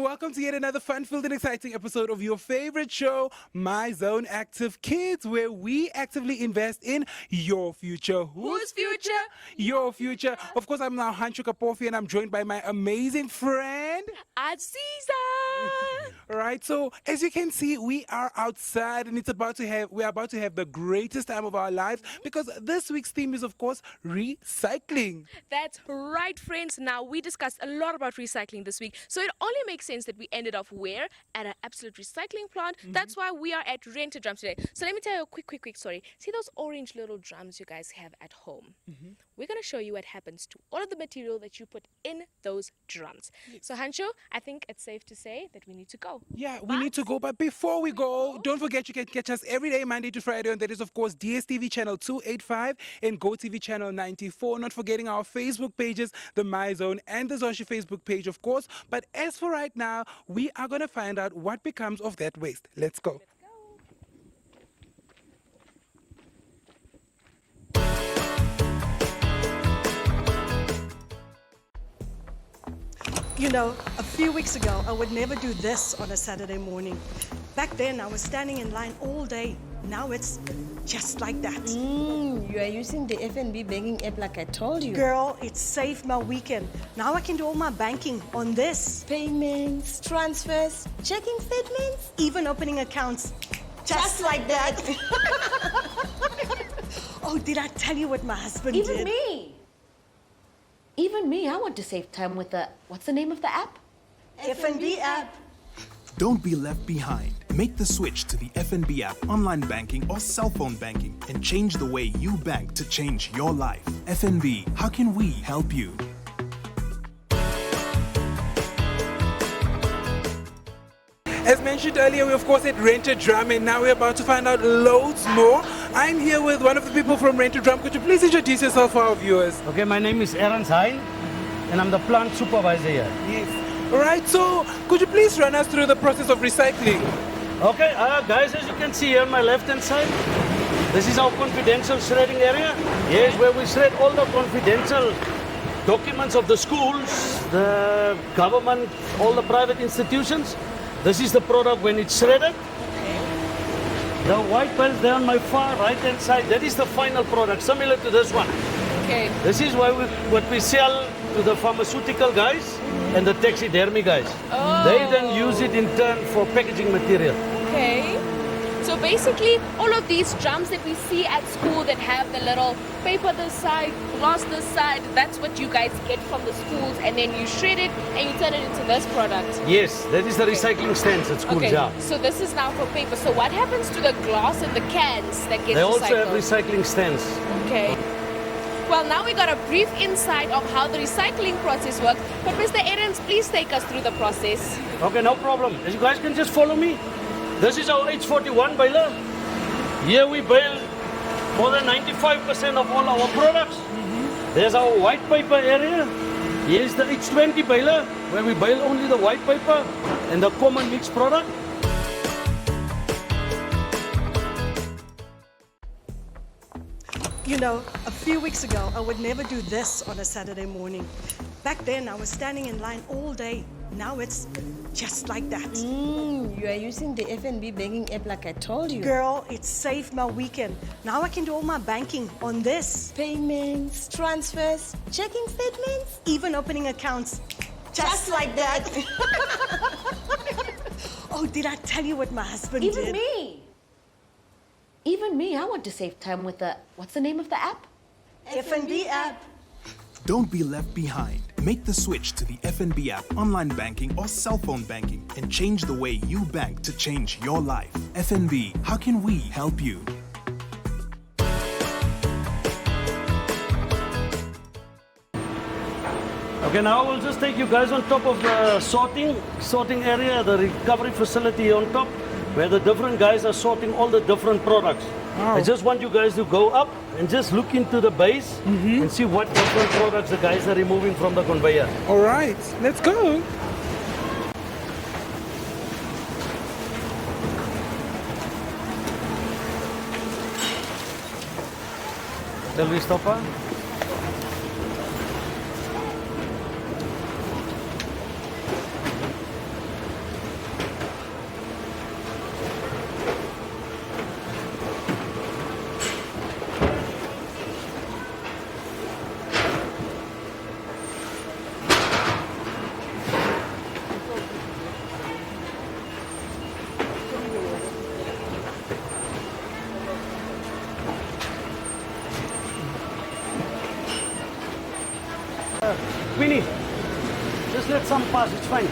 welcome to yet another fun-filled and exciting episode of your favorite show, My Zone Active Kids, where we actively invest in your future. Whose future? Your future. Of course, I'm now Hanshu Kapofi, and I'm joined by my amazing friend. Aziza. Right, so as you can see, we are outside, and we're about to have the greatest time of our lives because this week's theme is, of course, recycling. That's right, friends. Now, we discussed a lot about recycling this week, so it only makes sense that we ended off where? At an absolute recycling plant. That's why we are at Rented Drums today. So let me tell you a quick story. See those orange little drums you guys have at home? We're going to show you what happens to all of the material that you put in those drums. So, Hanshu, I think it's safe to say that we need to go. Yeah, we need to go, but before we go, don't forget you can catch us every day, Monday to Friday, and that is, of course, DSTV channel 285 and GoTV channel 94. Not forgetting our Facebook pages, the My Zone and the Zonshi Facebook page, of course. But as for right now, we are going to find out what becomes of that waste. Let's go. You know, a few weeks ago, I would never do this on a Saturday morning. Back then, I was standing in line all day. Now it's just like that. You are using the FNB banking app like I told you. Girl, it saved my weekend. Now I can do all my banking on this. Payments, transfers, checking statements. Even opening accounts. Just like that. Oh, did I tell you what my husband Even did? me, I want to save time with what's the name of the app? FNB app. Don't be left behind. Make the switch to the FNB app, online banking or cell phone banking, and change the way you bank to change your life. FNB, how can we help you? As mentioned earlier, we of course at Rented Drum, and now we're about to find out loads more. I'm here with one of the people from Rented Drum. Could you please introduce yourself for our viewers? Okay, my name is Aaron Hein, and I'm the plant supervisor here. Yes. All right, so could you please run us through the process of recycling? Okay, guys, as you can see here on my left-hand side, this is our confidential shredding area. Yes, where we shred all the confidential documents of the schools, the government, all the private institutions. This is the product when it's shredded. The white bales there on my far right-hand side, that is the final product, similar to this one. Okay. This is what we sell to the pharmaceutical guys and the taxidermy guys. They then use it in turn for packaging material. Okay. So basically, all of these drums that we see at school that have the little paper this side, glass this side, that's what you guys get from the schools, and then you shred it and you turn it into this product. Yes, that is the recycling stands at schools, Okay, yeah. so this is now for paper. So what happens to the glass and the cans that get They recycled? also have recycling stands. Okay. Well, now we got a brief insight of how the recycling process works. But Mr. Aarons, please take us through the process. Okay, no problem. As you guys can just follow me. This is our H41 baler. Here we bale more than 95% of all our products. There's our white paper area. Here's the H20 baler, where we bale only the white paper and the common mixed product. You know, a few weeks ago, I would never do this on a Saturday morning. Back then, I was standing in line all day. Now it's just like that. You are using the FNB banking app like I told you. Girl, it saved my weekend. Now I can do all my banking on this. Payments, transfers, checking statements. Even opening accounts. Just like that. Oh, did I tell you what my husband did? Even me, I want to save time with what's the name of the app? FNB app. Don't be left behind. Make the switch to the FNB app, online banking or cell phone banking, and change the way you bank to change your life. FNB, how can we help you? Okay, now we'll just take you guys on top of the sorting area, the recovery facility on top, where the different guys are sorting all the different products. Wow. I just want you guys to go up and just look into the base and see what different products the guys are removing from the conveyor. All right, let's go. Shall we stop her? Queenie, just let some pass, it's fine.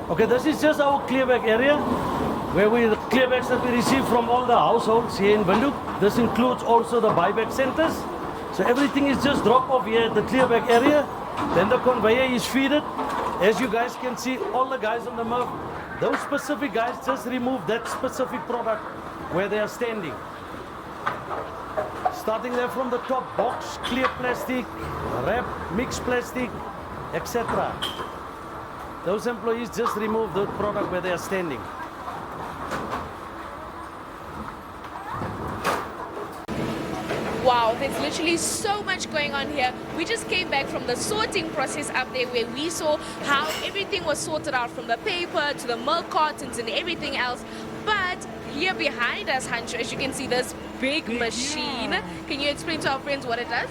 Okay, this is just our clear bag area, where the clear bags that we receive from all the households here in Windhoek. This includes also the buyback centers. So everything is just dropped off here at the clear bag area. Then the conveyor is feeded. As you guys can see, all the guys on the MRF, those specific guys just remove that specific product where they are standing. Starting there from the top box, clear plastic, wrap, mixed plastic, etc. Those employees just remove the product where they are standing. Wow, there's literally so much going on here. We just came back from the sorting process up there where we saw how everything was sorted out from the paper to the milk cartons and everything else. But here behind us, Hancho, as you can see, this big machine. Can you explain to our friends what it does?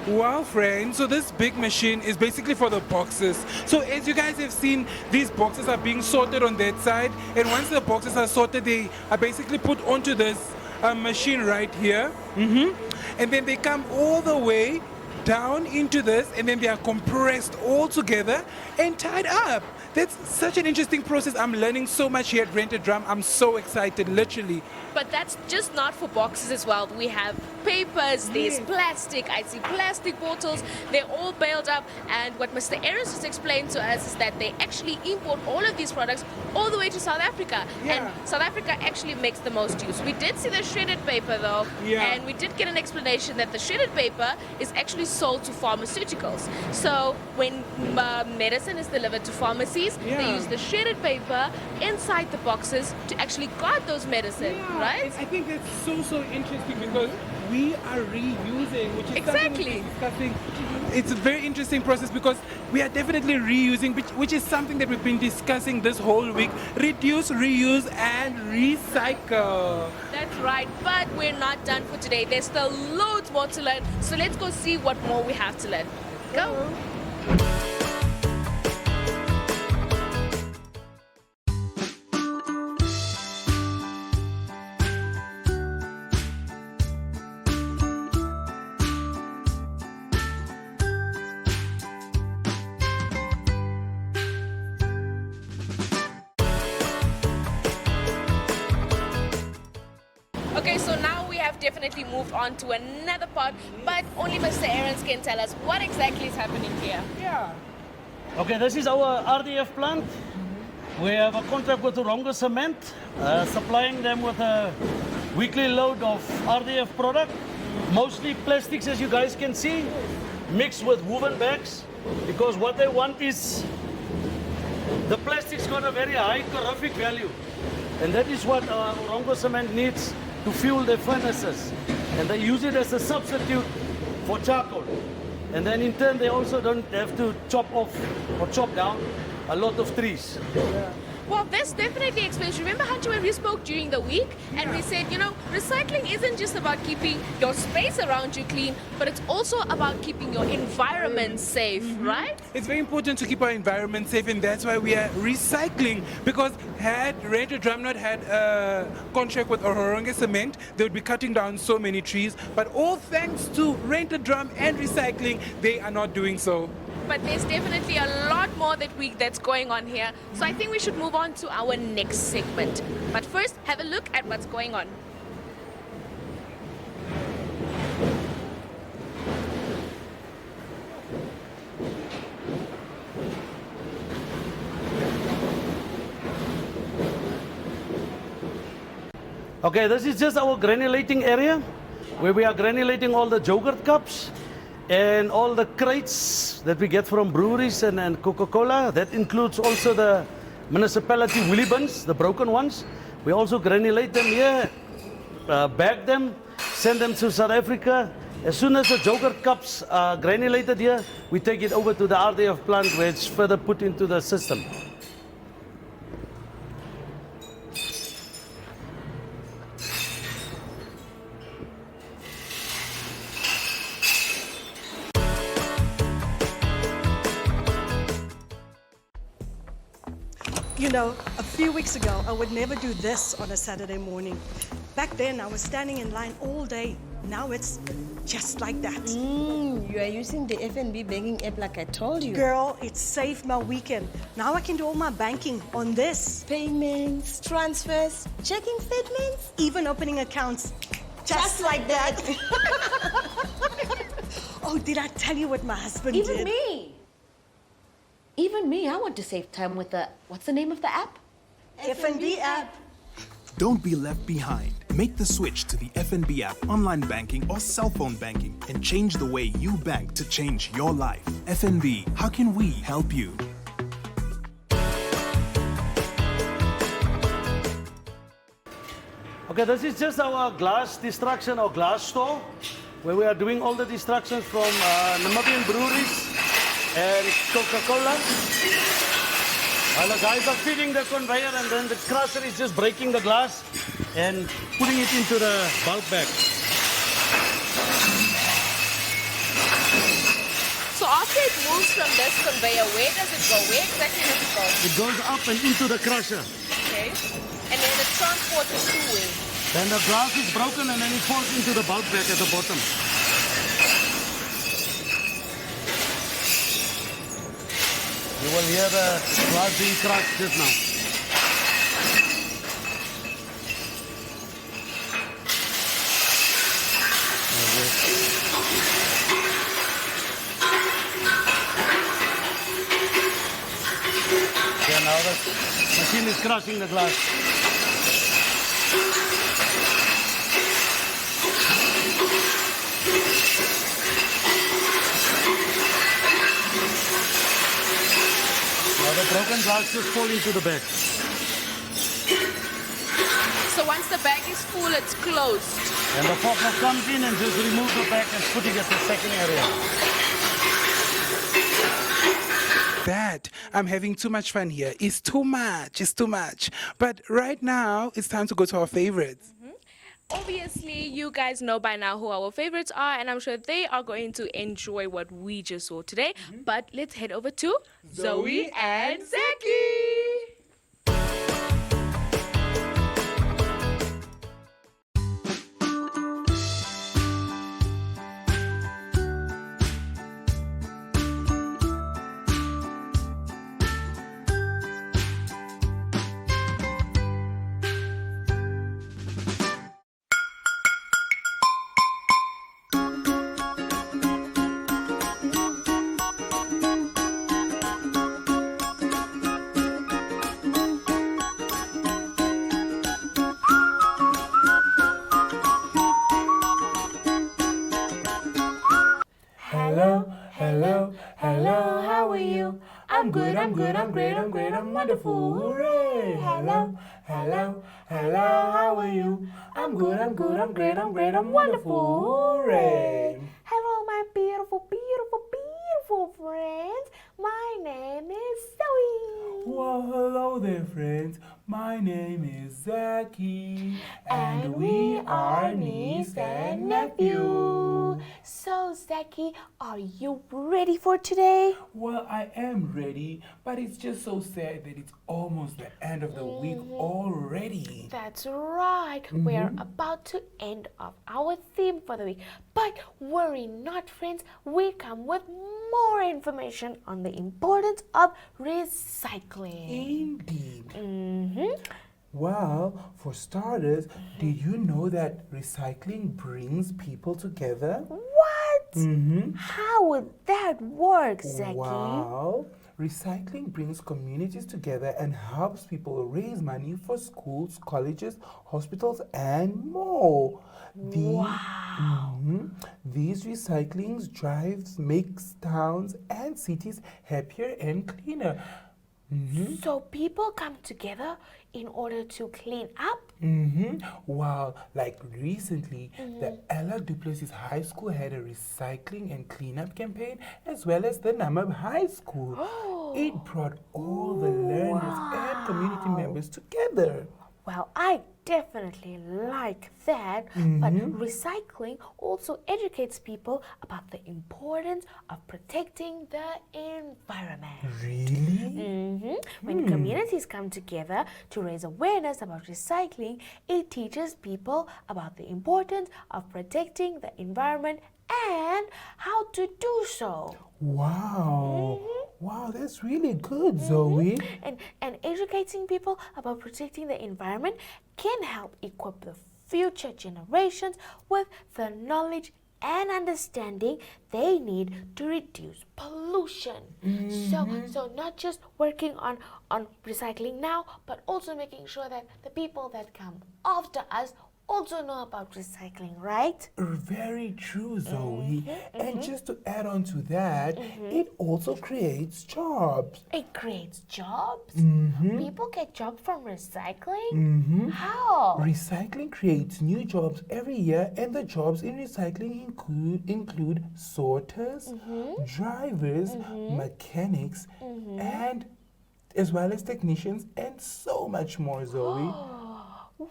Wow, friends. So this big machine is basically for the boxes. So as you guys have seen, these boxes are being sorted on that side. And once the boxes are sorted, they are basically put onto this machine right here. And then they come all the way down into this, and then they are compressed all together and tied up. That's such an interesting process. I'm learning so much here at Rented Drum. I'm so excited, literally. But that's just not for boxes as well. We have papers, there's plastic, I see plastic bottles, they're all baled up. And what Mr. Aris just explained to us is that they actually import all of these products all the way to South Africa. And South Africa actually makes the most use. We did see the shredded paper though, and we did get an explanation that the shredded paper is actually sold to pharmaceuticals. So when medicine is delivered to pharmacies, they use the shredded paper inside the boxes to actually guard those medicine, right? I think that's so interesting because we are reusing, which is Exactly. something we're discussing. It's a very interesting process because we are definitely reusing, which is something that we've been discussing this whole week. Reduce, reuse, and recycle. That's right, but we're not done for today. There's still loads more to learn. So let's go see what more we have to learn. Go. Okay, so now we have definitely moved on to another part, but only Mr. Aarons can tell us what exactly is happening here. Okay, this is our RDF plant. We have a contract with Orongo Cement, supplying them with a weekly load of RDF product, mostly plastics as you guys can see, mixed with woven bags, because what they want is the plastic's got a very high calorific value, and that is what Orongo Cement needs to fuel their furnaces, and they use it as a substitute for charcoal. And then in turn they also don't have to chop off or chop down a lot of trees. Well, this definitely explains. Remember, Hancho, when we spoke during the week and we said, you know, recycling isn't just about keeping your space around you clean, but it's also about keeping your environment safe, right? It's very important to keep our environment safe, and that's why we are recycling. Because had Rented Drum not had a contract with Orongo Cement, they would be cutting down so many trees. But all thanks to Rented Drum and recycling, they are not doing so. But there's definitely a lot more that's going on here. So I think we should move on to our next segment. But first, have a look at what's going on. Okay, this is just our granulating area, where we are granulating all the yogurt cups and all the crates that we get from breweries and Coca-Cola. That includes also the municipality wheelie bins, the broken ones. We also granulate them here, bag them, send them to South Africa. As soon as the Joker cups are granulated here, we take it over to the RDF plant where it's further put into the system. You know, a few weeks ago, I would never do this on a Saturday morning. Back then, I was standing in line all day. Now it's just like that. You are using the FNB banking app like I told you. Girl, it saved my weekend. Now I can do all my banking on this. Payments, transfers, checking statements. Even opening accounts. Just like that. Oh, did I tell you what my husband Even did? me. Even me, I want to save time with the, what's the name of the app? FNB app. Don't be left behind. Make the switch to the FNB app, online banking or cell phone banking, and change the way you bank to change your life. FNB, how can we help you? Okay, this is just our glass destruction or glass store where we are doing all the destructions from Namibian breweries and Coca-Cola. While the guys are feeding the conveyor and then the crusher is just breaking the glass and putting it into the bulk bag. So after it moves from this conveyor, where does it go? Where exactly does it go? It goes up and into the crusher. Okay. And then the transport is two-way. Then the glass is broken and then it falls into the bulk bag at the bottom. You will hear the glass being crushed just now. Yeah, now the machine is crushing the glass. Now the broken glass just fall into the bag. So once the bag is full, it's closed. And the forklift comes in and just remove the bag and put it at the second area. That I'm having too much fun here. It's too much. It's too much. But right now, it's time to go to our favorites. Obviously, you guys know by now who our favorites are, and I'm sure they are going to enjoy what we just saw today. But let's head over to Zoe and Zaki. Hello, hello, hello, how are you? I'm good, I'm great, I'm wonderful, hooray! Hello, hello, hello, how are you? I'm good, I'm great, I'm wonderful, hooray! Hello, my beautiful, beautiful, beautiful friends. My name is Zoe. Well, hello there, friends. My name is Zaki, and we are niece and nephew. So, Zaki, are you ready for today? Well, I am ready, but it's just so sad that it's almost the end of the week already. That's right. We are about to end off our theme for the week. But worry not, friends. We come with more information on the importance of recycling. Indeed. Well, for starters, did you know that recycling brings people together? What? How would that work, Zaki? Wow. Recycling brings communities together and helps people raise money for schools, colleges, hospitals, and more. These recycling drives makes towns and cities happier and cleaner. So people come together in order to clean up. Wow, like recently, the Ella Duplessis High School had a recycling and cleanup campaign, as well as the Namib High School. It brought all the learners and community members together. Well, I definitely like that, but recycling also educates people about the importance of protecting the environment. Really? When communities come together to raise awareness about recycling, it teaches people about the importance of protecting the environment and how to do so. Wow. Wow, that's really good, Zoe. And educating people about protecting the environment can help equip the future generations with the knowledge and understanding they need to reduce pollution. So not just working on recycling now, but also making sure that the people that come after us also know about recycling, right? Very true, Zoe. And just to add on to that, it also creates jobs. It creates jobs. People get jobs from recycling. How? Recycling creates new jobs every year, and the jobs in recycling include sorters, drivers, mechanics, and as well as technicians, and so much more, Zoe.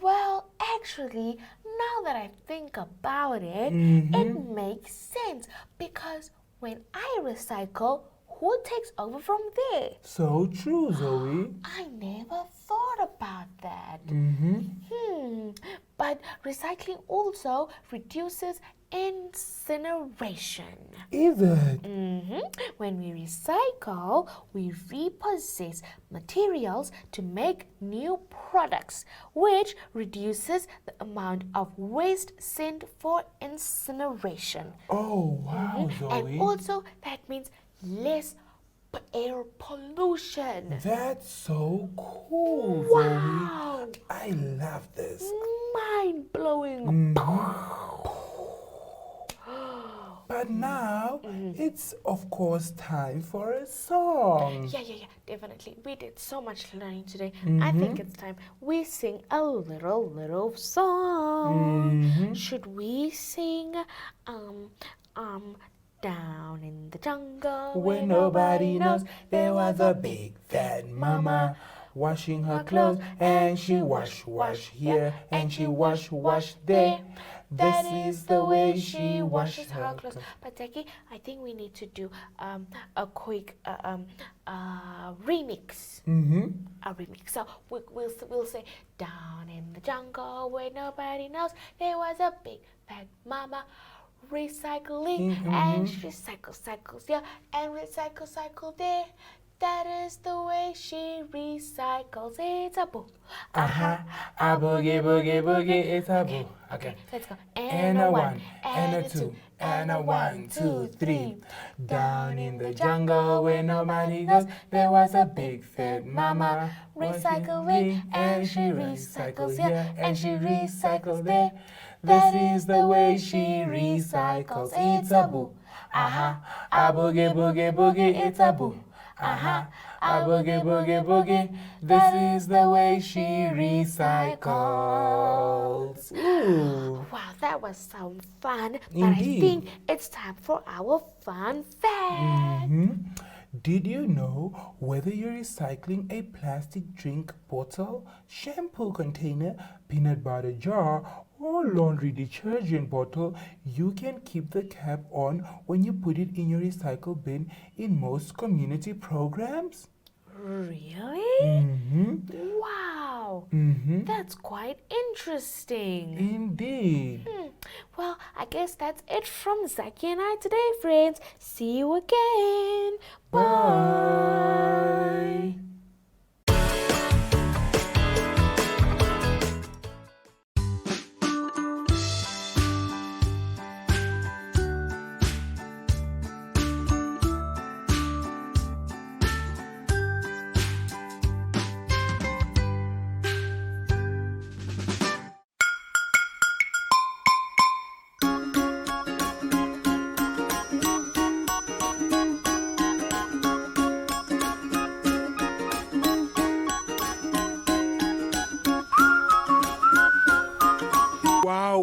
Well, actually, now that I think about it, it makes sense because when I recycle, who takes over from there? So true, Zoe. I never thought about that. But recycling also reduces incineration. Is it? When we recycle, we repossess materials to make new products, which reduces the amount of waste sent for incineration. Oh, wow, Zoe. And also, that means less air pollution. That's so cool, Wow! Zoe. I love this. Mind-blowing. But now, it's of course time for a song. Yeah, definitely. We did so much learning today. I think it's time we sing a little song. Should we sing, down in the jungle Where nobody knows, there was a big fat mama washing her clothes, and she wash here, and she wash there. This is the way she washes her clothes. But Jackie, I think we need to do a quick remix. A remix. So we'll say, down in the jungle where nobody knows, there was a big fat mama recycling, and she cycles here and cycle there. That is the way she recycles. It's a boo. A boogie, it's a boo. Okay, Let's go. and a one, and a two, and a 1, 2, 3. Down in the jungle where nobody goes, there was a big fat mama Recycling, and she recycles here, and she recycles there. This is the way she recycles. It's a boo. A boogie, it's a boo. A boogie. This is the way she recycles. Ooh. Wow, that was some fun. But Indeed. I think it's time for our fun fact. Did you know whether you're recycling a plastic drink bottle, shampoo container, peanut butter jar, or laundry detergent bottle, you can keep the cap on when you put it in your recycle bin in most community programs? Really? Wow, that's quite interesting. Indeed. Well, I guess that's it from Zaki and I today, friends. See you again. Bye.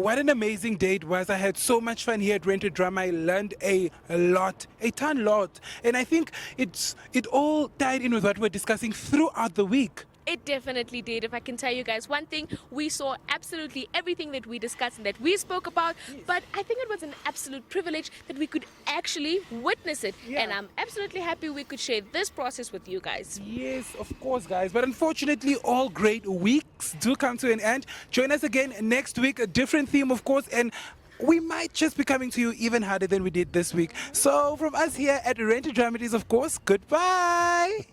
What an amazing day it was. I had so much fun here at Rented Drum. I learned a lot. And I think it all tied in with what we're discussing throughout the week. It definitely did. If I can tell you guys one thing, we saw absolutely everything that we discussed and that we spoke about. But I think it was an absolute privilege that we could actually witness it. Yeah. And I'm absolutely happy we could share this process with you guys. Yes, of course, guys. But unfortunately, all great weeks do come to an end. Join us again next week, a different theme, of course, and we might just be coming to you even harder than we did this week. So from us here at Rented Drum, it is, of course, goodbye.